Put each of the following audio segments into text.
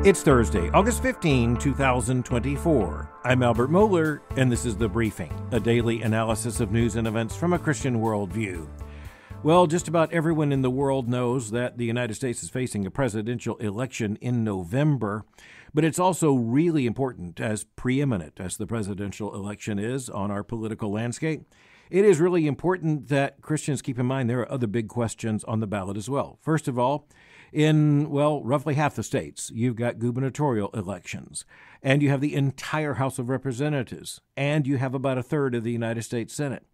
It's Thursday, August 15, 2024. I'm Albert Mohler, and this is The Briefing, a daily analysis of news and events from a Christian worldview. Well, just about everyone in the world knows that the United States is facing a presidential election in November, but it's also really important, as preeminent as the presidential election is on our political landscape. It is really important that Christians keep in mind there are other big questions on the ballot as well. First of all, in, roughly half the states, you've got gubernatorial elections, and you have the entire House of Representatives, and you have about a third of the United States Senate.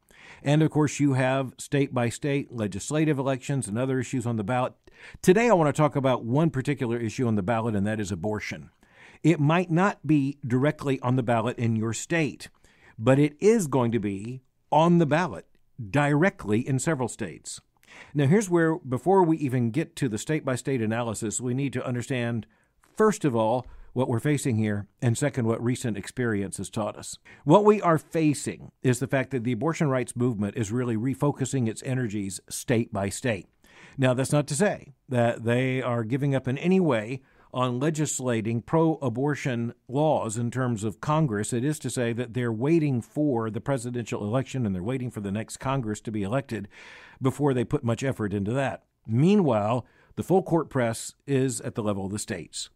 And, of course, you have state-by-state legislative elections and other issues on the ballot. Today, I want to talk about one particular issue on the ballot, and that is abortion. It might not be directly on the ballot in your state, but it is going to be on the ballot directly in several states. Now, here's where, before we even get to the state-by-state analysis, we need to understand, first of all, what we're facing here, and second, what recent experience has taught us. What we are facing is the fact that the abortion rights movement is really refocusing its energies state by state. Now, that's not to say that they are giving up in any way on legislating pro-abortion laws in terms of Congress. It is to say that they're waiting for the presidential election and they're waiting for the next Congress to be elected before they put much effort into that. Meanwhile, the full court press is at the level of the states.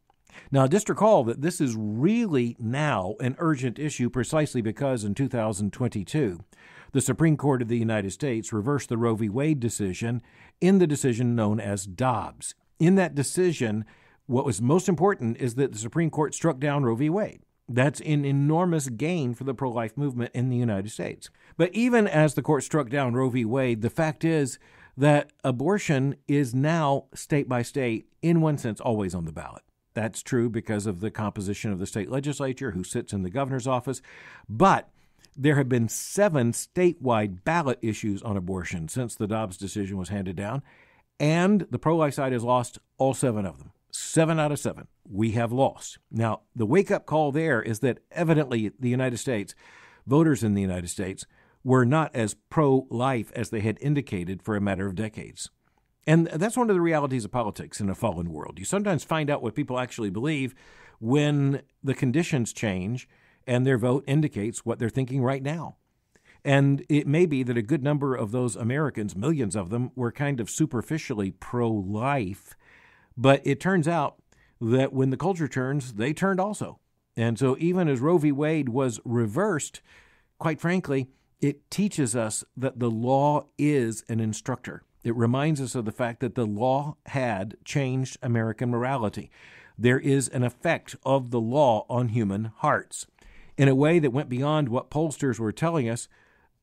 Now, just recall that this is really now an urgent issue precisely because in 2022, the Supreme Court of the United States reversed the Roe v. Wade decision in the decision known as Dobbs. In that decision, what was most important is that the Supreme Court struck down Roe v. Wade. That's an enormous gain for the pro-life movement in the United States. But even as the court struck down Roe v. Wade, the fact is that abortion is now state by state, in one sense, always on the ballot. That's true because of the composition of the state legislature, who sits in the governor's office. But there have been 7 statewide ballot issues on abortion since the Dobbs decision was handed down, and the pro-life side has lost all 7 of them. 7 out of 7 we have lost. Now, the wake-up call there is that evidently the United States, voters in the United States, were not as pro-life as they had indicated for a matter of decades. And that's one of the realities of politics in a fallen world. You sometimes find out what people actually believe when the conditions change and their vote indicates what they're thinking right now. And it may be that a good number of those Americans, millions of them, were kind of superficially pro-life, but it turns out that when the culture turns, they turned also. And so even as Roe v. Wade was reversed, quite frankly, it teaches us that the law is an instructor. It reminds us of the fact that the law had changed American morality. There is an effect of the law on human hearts. In a way that went beyond what pollsters were telling us,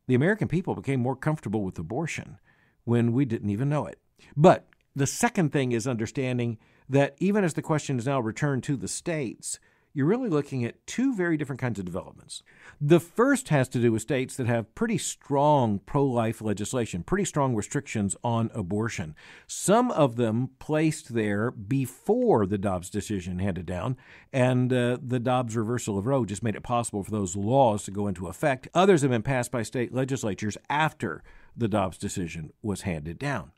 the American people became more comfortable with abortion when we didn't even know it. But the second thing is understanding that even as the question is now returned to the states, you're really looking at 2 very different kinds of developments. The first has to do with states that have pretty strong pro-life legislation, pretty strong restrictions on abortion. Some of them placed there before the Dobbs decision handed down, and the Dobbs reversal of Roe just made it possible for those laws to go into effect. Others have been passed by state legislatures after the Dobbs decision was handed down.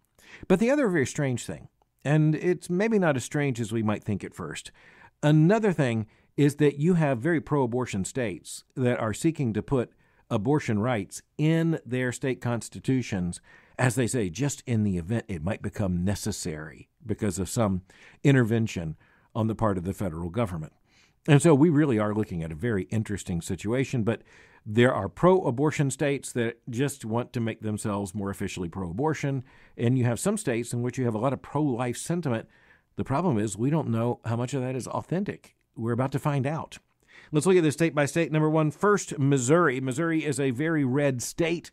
But the other very strange thing, and it's maybe not as strange as we might think at first, another thing is that you have very pro-abortion states that are seeking to put abortion rights in their state constitutions, as they say, just in the event it might become necessary because of some intervention on the part of the federal government. And so we really are looking at a very interesting situation, but there are pro-abortion states that just want to make themselves more officially pro-abortion, and you have some states in which you have a lot of pro-life sentiment. The problem is we don't know how much of that is authentic. We're about to find out. Let's look at this state by state. Number 1, first, Missouri. Missouri is a very red state,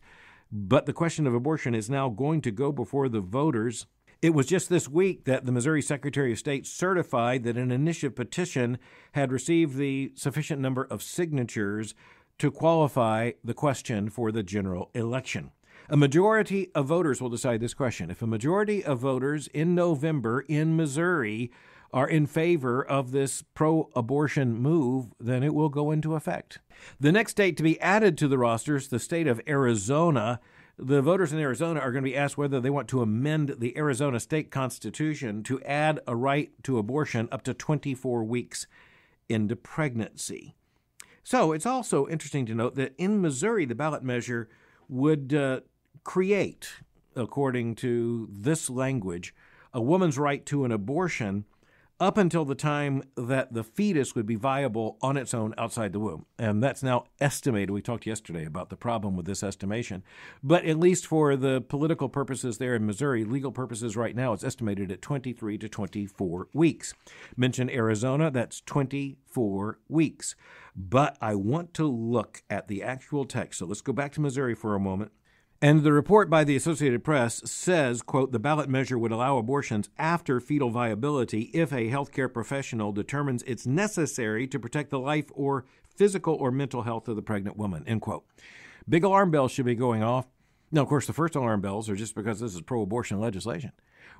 but the question of abortion is now going to go before the voters. It was just this week that the Missouri Secretary of State certified that an initiative petition had received the sufficient number of signatures to qualify the question for the general election. A majority of voters will decide this question. If a majority of voters in November in Missouri are in favor of this pro-abortion move, then it will go into effect. The next state to be added to the roster is the state of Arizona. the voters in Arizona are going to be asked whether they want to amend the Arizona state constitution to add a right to abortion up to 24 weeks into pregnancy. So it's also interesting to note that in Missouri, the ballot measure would create, according to this language, a woman's right to an abortion up until the time that the fetus would be viable on its own outside the womb. And that's now estimated. We talked yesterday about the problem with this estimation. But at least for the political purposes there in Missouri, legal purposes right now, it's estimated at 23 to 24 weeks. Mentioned Arizona, that's 24 weeks. But I want to look at the actual text. So let's go back to Missouri for a moment. And the report by the Associated Press says, quote, the ballot measure would allow abortions after fetal viability if a healthcare professional determines it's necessary to protect the life or physical or mental health of the pregnant woman, end quote. Big alarm bells should be going off. Now, of course, the first alarm bells are just because this is pro-abortion legislation.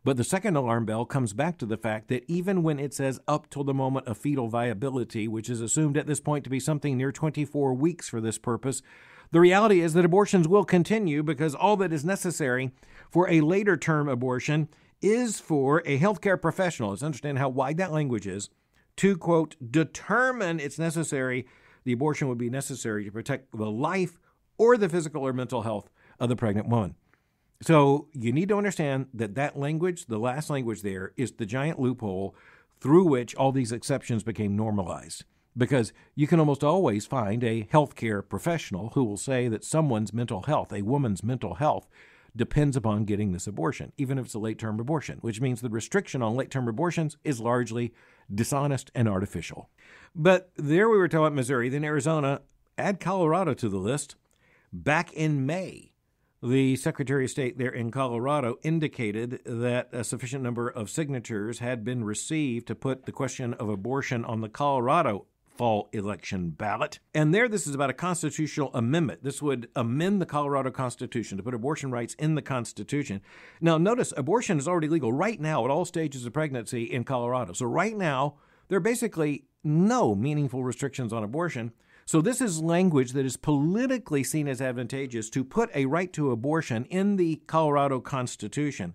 But the second alarm bell comes back to the fact that even when it says up till the moment of fetal viability, which is assumed at this point to be something near 24 weeks for this purpose, the reality is that abortions will continue because all that is necessary for a later term abortion is for a healthcare professional, let's understand how wide that language is, to, quote, determine it's necessary, the abortion would be necessary to protect the life or the physical or mental health of the pregnant woman. So you need to understand that that language, the last language there, is the giant loophole through which all these exceptions became normalized. Because you can almost always find a healthcare professional who will say that someone's mental health, a woman's mental health, depends upon getting this abortion, even if it's a late-term abortion, which means the restriction on late-term abortions is largely dishonest and artificial. But there we were talking about Missouri, then Arizona, add Colorado to the list. Back in May, the Secretary of State there in Colorado indicated that a sufficient number of signatures had been received to put the question of abortion on the Colorado fall election ballot. And there, this is about a constitutional amendment. This would amend the Colorado Constitution to put abortion rights in the Constitution. Now, notice abortion is already legal right now at all stages of pregnancy in Colorado. So right now, there are basically no meaningful restrictions on abortion. So this is language that is politically seen as advantageous to put a right to abortion in the Colorado Constitution.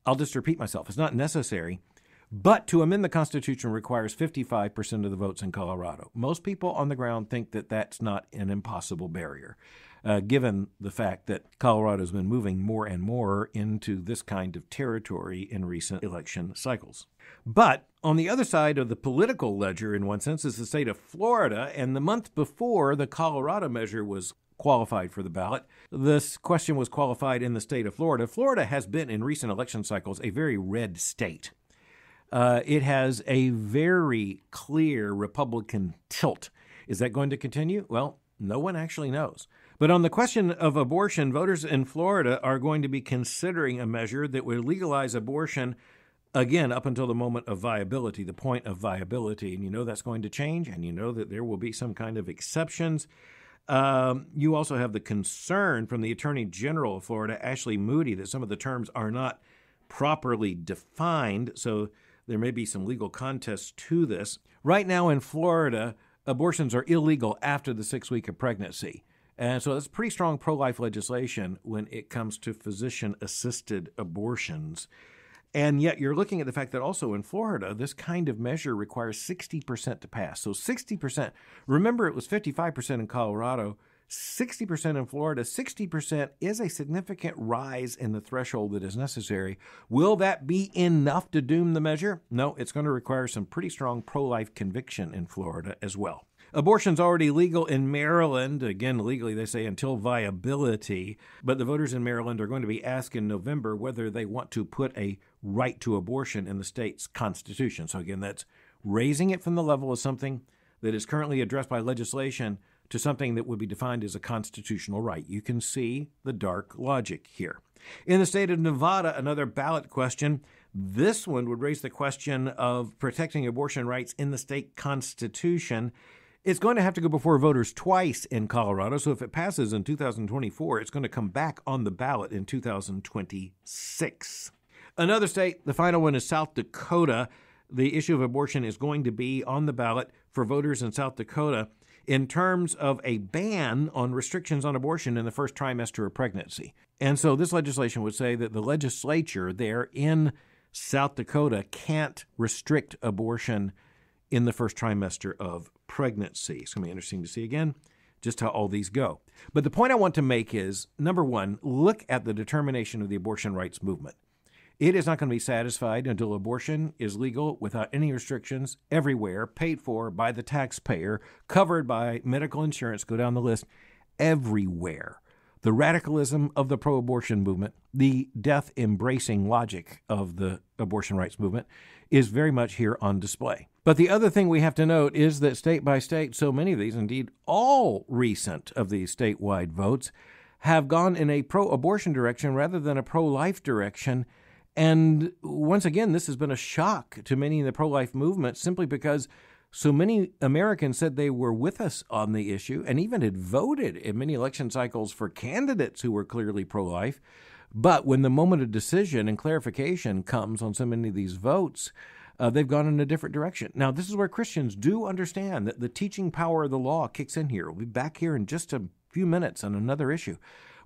I'll just repeat myself. It's not necessary. But to amend the Constitution requires 55% of the votes in Colorado. Most people on the ground think that that's not an impossible barrier, given the fact that Colorado has been moving more and more into this kind of territory in recent election cycles. But on the other side of the political ledger, in one sense, is the state of Florida. And the month before the Colorado measure was qualified for the ballot, this question was qualified in the state of Florida. Florida has been, in recent election cycles, a very red state. It has a very clear Republican tilt. Is that going to continue? Well, no one actually knows. But on the question of abortion, voters in Florida are going to be considering a measure that would legalize abortion, again, up until the moment of viability, the point of viability. And you know that's going to change, and you know that there will be some kind of exceptions. You also have the concern from the Attorney General of Florida, Ashley Moody, that some of the terms are not properly defined, so there may be some legal contest to this. Right now in Florida, abortions are illegal after the 6th week of pregnancy. And so that's pretty strong pro-life legislation when it comes to physician-assisted abortions. And yet you're looking at the fact that also in Florida, this kind of measure requires 60% to pass. So 60%, remember it was 55% in Colorado, 60% in Florida. 60% is a significant rise in the threshold that is necessary. Will that be enough to doom the measure? No, it's going to require some pretty strong pro-life conviction in Florida as well. Abortion's already legal in Maryland. Again, legally, they say until viability. But the voters in Maryland are going to be asked in November whether they want to put a right to abortion in the state's constitution. So again, that's raising it from the level of something that is currently addressed by legislation to something that would be defined as a constitutional right. You can see the dark logic here. In the state of Nevada, another ballot question. This one would raise the question of protecting abortion rights in the state constitution. It's going to have to go before voters twice in Colorado, so if it passes in 2024, it's going to come back on the ballot in 2026. Another state, the final one, is South Dakota. The issue of abortion is going to be on the ballot for voters in South Dakota. in terms of a ban on restrictions on abortion in the first trimester of pregnancy. And so this legislation would say that the legislature there in South Dakota can't restrict abortion in the first trimester of pregnancy. It's going to be interesting to see again just how all these go. But the point I want to make is, number one, look at the determination of the abortion rights movement. It is not going to be satisfied until abortion is legal without any restrictions everywhere, paid for by the taxpayer, covered by medical insurance, go down the list, everywhere. The radicalism of the pro-abortion movement, the death-embracing logic of the abortion rights movement is very much here on display. But the other thing we have to note is that state by state, so many of these, indeed all recent of these statewide votes, have gone in a pro-abortion direction rather than a pro-life direction. And once again, this has been a shock to many in the pro-life movement simply because so many Americans said they were with us on the issue and even had voted in many election cycles for candidates who were clearly pro-life. But when the moment of decision and clarification comes on so many of these votes, they've gone in a different direction. Now, this is where Christians do understand that the teaching power of the law kicks in here. We'll be back here in just a few minutes on another issue.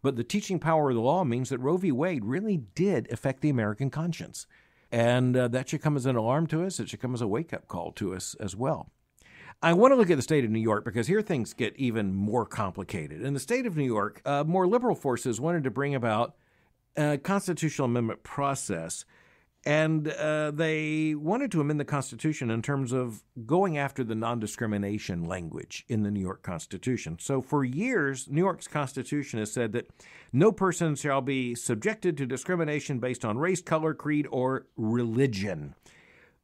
But the teaching power of the law means that Roe v. Wade really did affect the American conscience. And that should come as an alarm to us. It should come as a wake-up call to us as well. I want to look at the state of New York because here things get even more complicated. In the state of New York, more liberal forces wanted to bring about a constitutional amendment process. And they wanted to amend the Constitution in terms of going after the non-discrimination language in the New York Constitution. So for years, New York's Constitution has said that no person shall be subjected to discrimination based on race, color, creed, or religion.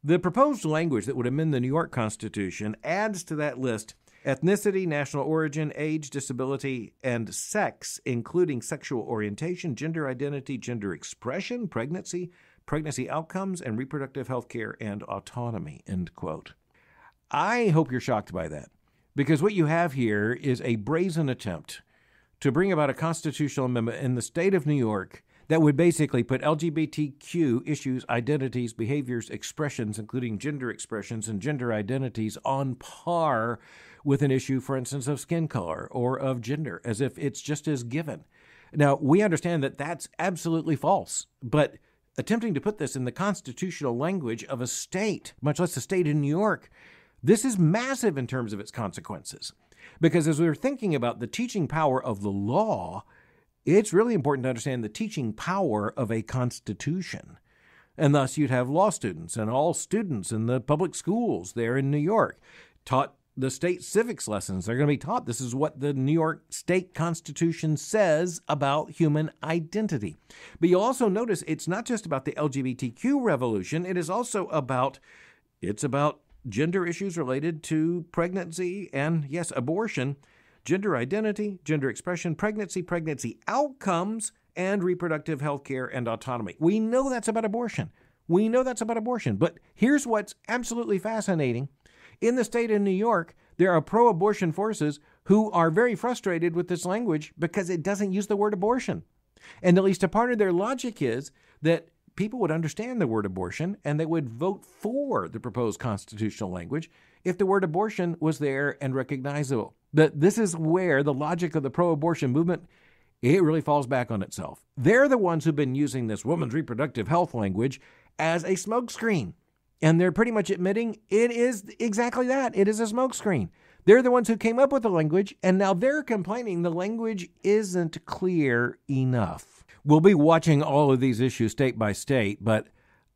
The proposed language that would amend the New York Constitution adds to that list ethnicity, national origin, age, disability, and sex, including sexual orientation, gender identity, gender expression, pregnancy outcomes, and reproductive health care and autonomy, end quote. I hope you're shocked by that, because what you have here is a brazen attempt to bring about a constitutional amendment in the state of New York that would basically put LGBTQ issues, identities, behaviors, expressions, including gender expressions and gender identities, on par with an issue, for instance, of skin color or of gender, as if it's just as given. Now, we understand that that's absolutely false, but attempting to put this in the constitutional language of a state, much less the state in New York, this is massive in terms of its consequences. Because as we're thinking about the teaching power of the law, it's really important to understand the teaching power of a constitution. And thus you'd have law students and all students in the public schools there in New York taught the state civics lessons. They're going to be taught this is what the New York State Constitution says about human identity. But you'll also notice it's not just about the LGBTQ revolution. It is also about gender issues related to pregnancy and, yes, abortion, gender identity, gender expression, pregnancy outcomes, and reproductive health care and autonomy. We know that's about abortion. But here's what's absolutely fascinating. In the state of New York, there are pro-abortion forces who are very frustrated with this language because it doesn't use the word abortion. And at least a part of their logic is that people would understand the word abortion and they would vote for the proposed constitutional language if the word abortion was there and recognizable. But this is where the logic of the pro-abortion movement, it really falls back on itself. They're the ones who've been using this woman's reproductive health language as a smokescreen. And they're pretty much admitting it is exactly that. It is a smokescreen. They're the ones who came up with the language, and now they're complaining the language isn't clear enough. We'll be watching all of these issues state by state, but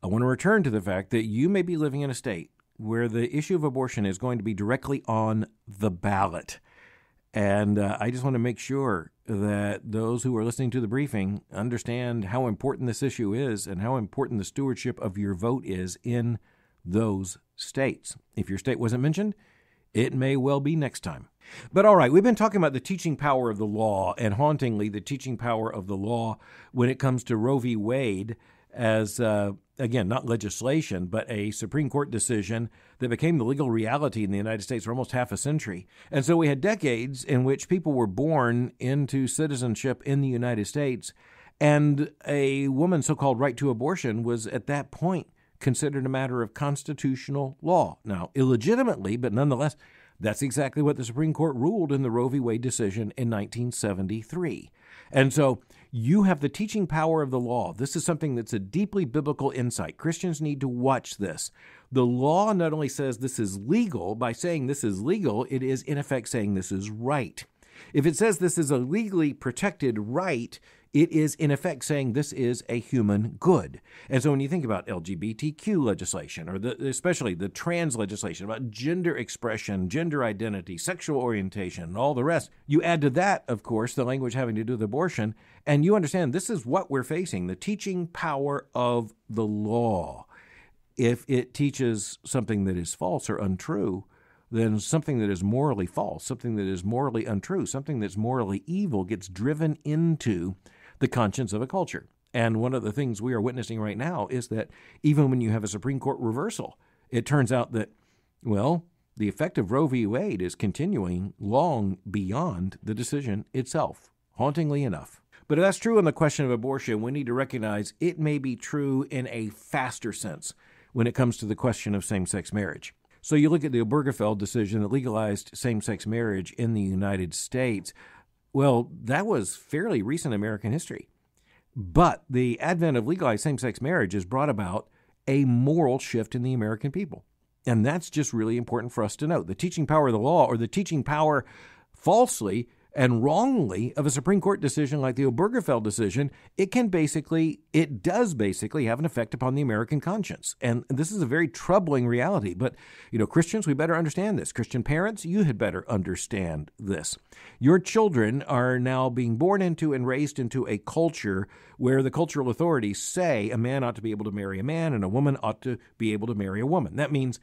I want to return to the fact that you may be living in a state where the issue of abortion is going to be directly on the ballot. And I just want to make sure that those who are listening to the briefing understand how important this issue is and how important the stewardship of your vote is in those states. If your state wasn't mentioned, it may well be next time. But all right, we've been talking about the teaching power of the law, and hauntingly, the teaching power of the law when it comes to Roe v. Wade as, again, not legislation, but a Supreme Court decision that became the legal reality in the United States for almost half a century. And so we had decades in which people were born into citizenship in the United States, and a woman's so-called right to abortion was at that point considered a matter of constitutional law. Now, illegitimately, but nonetheless, That's exactly what the Supreme Court ruled in the Roe v. Wade decision in 1973. And so you have the teaching power of the law. This is something that's a deeply biblical insight. Christians need to watch this. The law not only says this is legal, by saying this is legal, it is in effect saying this is right. If it says this is a legally protected right, it is in effect saying this is a human good. And so when you think about LGBTQ legislation, or especially the trans legislation about gender expression, gender identity, sexual orientation, and all the rest, you add to that, of course, the language having to do with abortion, and you understand this is what we're facing, the teaching power of the law. If it teaches something that is false or untrue, then something that is morally false, something that is morally untrue, something that's morally evil gets driven into the conscience of a culture. And one of the things we are witnessing right now is that even when you have a Supreme Court reversal, it turns out that, well, the effect of Roe v. Wade is continuing long beyond the decision itself, hauntingly enough. But if that's true on the question of abortion, we need to recognize it may be true in a faster sense when it comes to the question of same-sex marriage. So you look at the Obergefell decision that legalized same-sex marriage in the United States. Well, that was fairly recent American history. But the advent of legalized same-sex marriage has brought about a moral shift in the American people. And that's just really important for us to note. The teaching power of the law, or the teaching power falsely and wrongly of a Supreme Court decision like the Obergefell decision, it does basically have an effect upon the American conscience. And this is a very troubling reality. But, Christians, we better understand this. Christian parents, you had better understand this. Your children are now being born into and raised into a culture where the cultural authorities say a man ought to be able to marry a man and a woman ought to be able to marry a woman. That means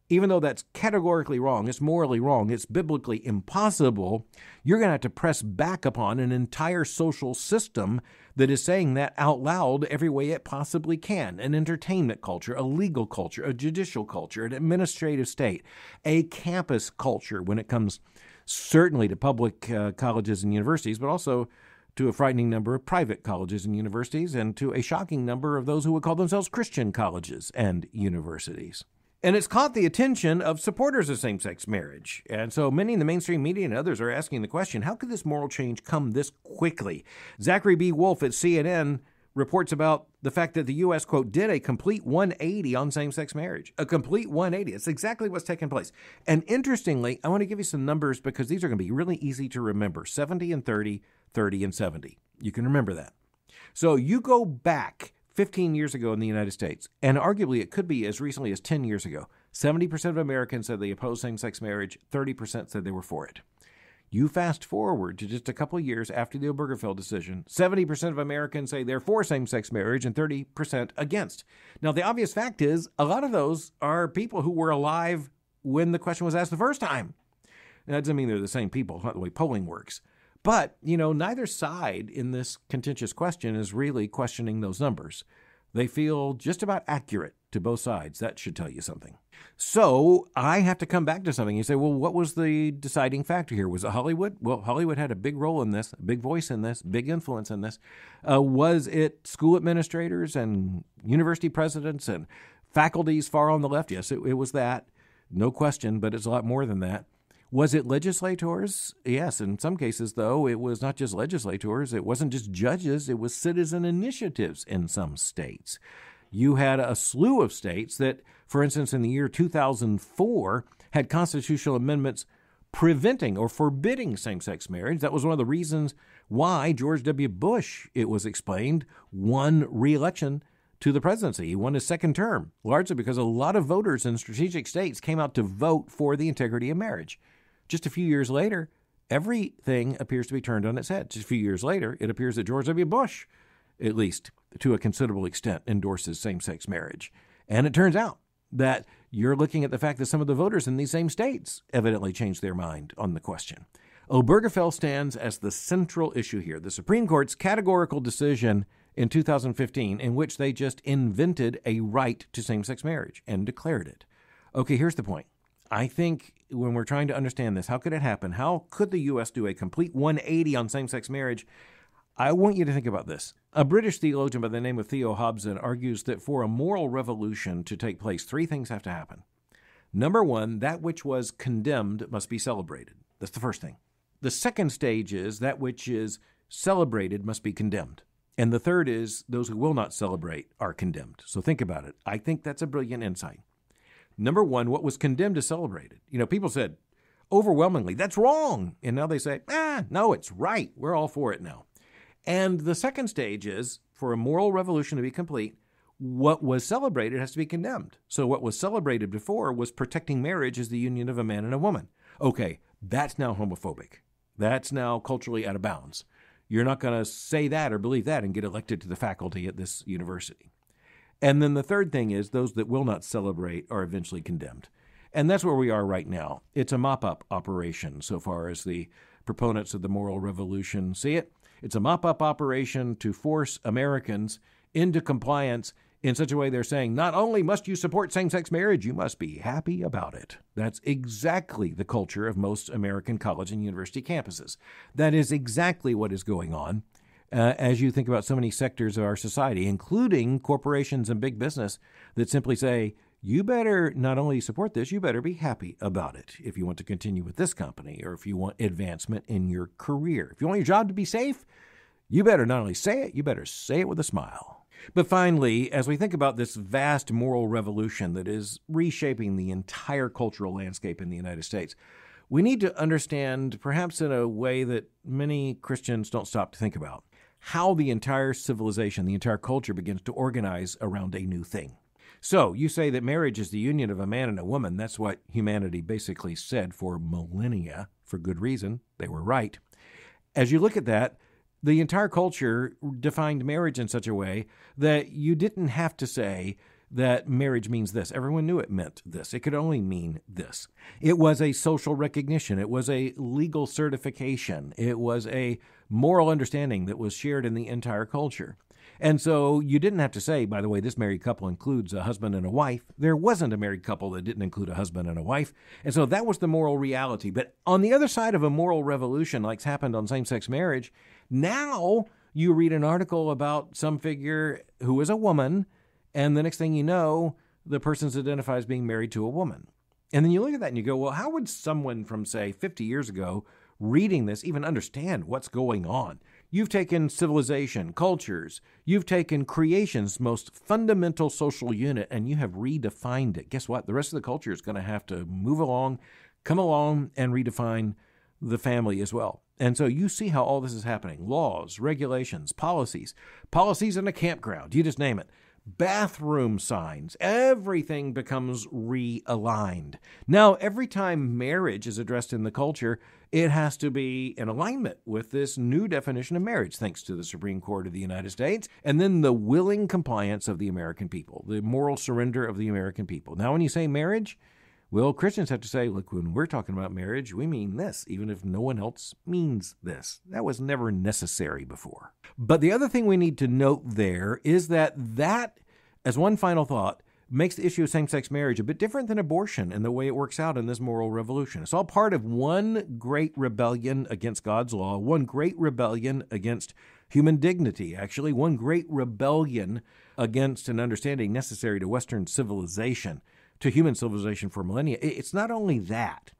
even though that's categorically wrong, it's morally wrong, it's biblically impossible, you're going to have to press back upon an entire social system that is saying that out loud every way it possibly can. An entertainment culture, a legal culture, a judicial culture, an administrative state, a campus culture when it comes certainly to public colleges and universities, but also to a frightening number of private colleges and universities, and to a shocking number of those who would call themselves Christian colleges and universities. And it's caught the attention of supporters of same-sex marriage. And so many in the mainstream media and others are asking the question, how could this moral change come this quickly? Zachary B. Wolf at CNN reports about the fact that the U.S., quote, did a complete 180 on same-sex marriage. A complete 180. It's exactly what's taken place. And interestingly, I want to give you some numbers because these are going to be really easy to remember. 70 and 30, 30 and 70. You can remember that. So you go back 15 years ago in the United States, and arguably it could be as recently as 10 years ago, 70% of Americans said they opposed same-sex marriage, 30% said they were for it. You fast forward to just a couple of years after the Obergefell decision, 70% of Americans say they're for same-sex marriage and 30% against. Now, the obvious fact is a lot of those are people who were alive when the question was asked the first time. That doesn't mean they're the same people. It's not the way polling works. But, neither side in this contentious question is really questioning those numbers. They feel just about accurate to both sides. That should tell you something. So I have to come back to something. You say, well, what was the deciding factor here? Was it Hollywood? Well, Hollywood had a big role in this, a big voice in this, big influence in this. Was it school administrators and university presidents and faculties far on the left? Yes, it was that. No question, but it's a lot more than that. Was it legislators? Yes, in some cases, though, it was not just legislators. It wasn't just judges. It was citizen initiatives in some states. You had a slew of states that, for instance, in the year 2004, had constitutional amendments preventing or forbidding same-sex marriage. That was one of the reasons why George W. Bush, it was explained, won re-election to the presidency. He won his second term, largely because a lot of voters in strategic states came out to vote for the integrity of marriage. Just a few years later, everything appears to be turned on its head. Just a few years later, it appears that George W. Bush, at least to a considerable extent, endorses same-sex marriage. And it turns out that you're looking at the fact that some of the voters in these same states evidently changed their mind on the question. Obergefell stands as the central issue here. The Supreme Court's categorical decision in 2015 in which they just invented a right to same-sex marriage and declared it. Okay, here's the point. I think when we're trying to understand this, how could it happen? How could the U.S. do a complete 180 on same-sex marriage? I want you to think about this. A British theologian by the name of Theo Hobson argues that for a moral revolution to take place, three things have to happen. Number one, that which was condemned must be celebrated. That's the first thing. The second stage is that which is celebrated must be condemned. And the third is those who will not celebrate are condemned. So think about it. I think that's a brilliant insight. Number one, what was condemned is celebrated. People said overwhelmingly, that's wrong. And now they say, no, it's right. We're all for it now. And the second stage is for a moral revolution to be complete, what was celebrated has to be condemned. So what was celebrated before was protecting marriage as the union of a man and a woman. Okay, that's now homophobic. That's now culturally out of bounds. You're not going to say that or believe that and get elected to the faculty at this university. And then the third thing is those that will not celebrate are eventually condemned. And that's where we are right now. It's a mop-up operation so far as the proponents of the moral revolution see it. It's a mop-up operation to force Americans into compliance in such a way they're saying, not only must you support same-sex marriage, you must be happy about it. That's exactly the culture of most American college and university campuses. That is exactly what is going on as you think about so many sectors of our society, including corporations and big business that simply say, you better not only support this, you better be happy about it if you want to continue with this company or if you want advancement in your career. If you want your job to be safe, you better not only say it, you better say it with a smile. But finally, as we think about this vast moral revolution that is reshaping the entire cultural landscape in the United States, we need to understand, perhaps in a way that many Christians don't stop to think about, how the entire civilization, the entire culture begins to organize around a new thing. So you say that marriage is the union of a man and a woman. That's what humanity basically said for millennia, for good reason. They were right. As you look at that, the entire culture defined marriage in such a way that you didn't have to say that marriage means this. Everyone knew it meant this. It could only mean this. It was a social recognition. It was a legal certification. It was a moral understanding that was shared in the entire culture. And so you didn't have to say, by the way, this married couple includes a husband and a wife. There wasn't a married couple that didn't include a husband and a wife. And so that was the moral reality. But on the other side of a moral revolution, like's happened on same-sex marriage, now you read an article about some figure who is a woman, and the next thing you know, the person's identified as being married to a woman. And then you look at that and you go, well, how would someone from, say, 50 years ago reading this even understand what's going on? You've taken civilization, cultures, you've taken creation's most fundamental social unit, and you have redefined it. Guess what? The rest of the culture is going to have to move along, come along, and redefine the family as well. And so you see how all this is happening. Laws, regulations, policies in a campground, you just name it. Bathroom signs, everything becomes realigned. Now, every time marriage is addressed in the culture, it has to be in alignment with this new definition of marriage, thanks to the Supreme Court of the United States, and then the willing compliance of the American people, the moral surrender of the American people. Now, when you say marriage, well, Christians have to say, look, when we're talking about marriage, we mean this, even if no one else means this. That was never necessary before. But the other thing we need to note there is that, as one final thought, makes the issue of same-sex marriage a bit different than abortion and the way it works out in this moral revolution. It's all part of one great rebellion against God's law, one great rebellion against human dignity, actually, one great rebellion against an understanding necessary to Western civilization, to human civilization for millennia. It's not only that,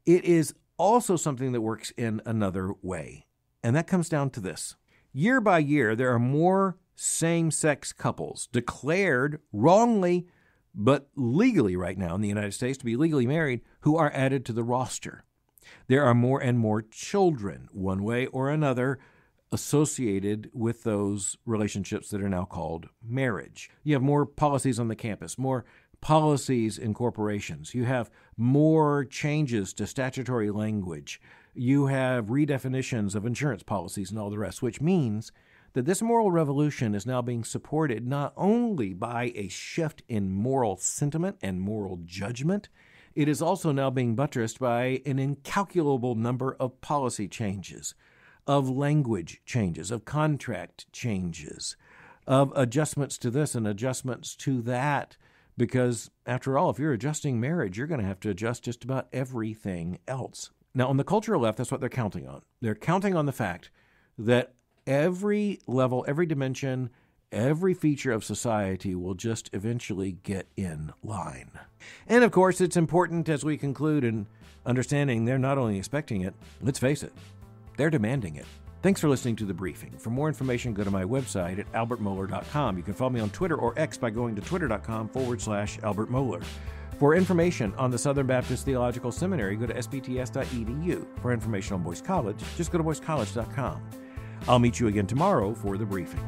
it is also something that works in another way. And that comes down to this. Year by year, there are more same-sex couples declared wrongly, but legally right now in the United States to be legally married, who are added to the roster. There are more and more children, one way or another, associated with those relationships that are now called marriage. You have more policies on the campus, more policies in corporations. You have more changes to statutory language. You have redefinitions of insurance policies and all the rest, which means that this moral revolution is now being supported not only by a shift in moral sentiment and moral judgment, it is also now being buttressed by an incalculable number of policy changes, of language changes, of contract changes, of adjustments to this and adjustments to that. Because, after all, if you're adjusting marriage, you're going to have to adjust just about everything else. Now, on the cultural left, that's what they're counting on. They're counting on the fact that every level, every dimension, every feature of society will just eventually get in line. And of course, it's important as we conclude in understanding they're not only expecting it, let's face it, they're demanding it. Thanks for listening to The Briefing. For more information, go to my website at albertmohler.com. You can follow me on Twitter or X by going to twitter.com/Albert Mohler. For information on the Southern Baptist Theological Seminary, go to spts.edu. For information on Boyce College, just go to boycecollege.com. I'll meet you again tomorrow for The Briefing.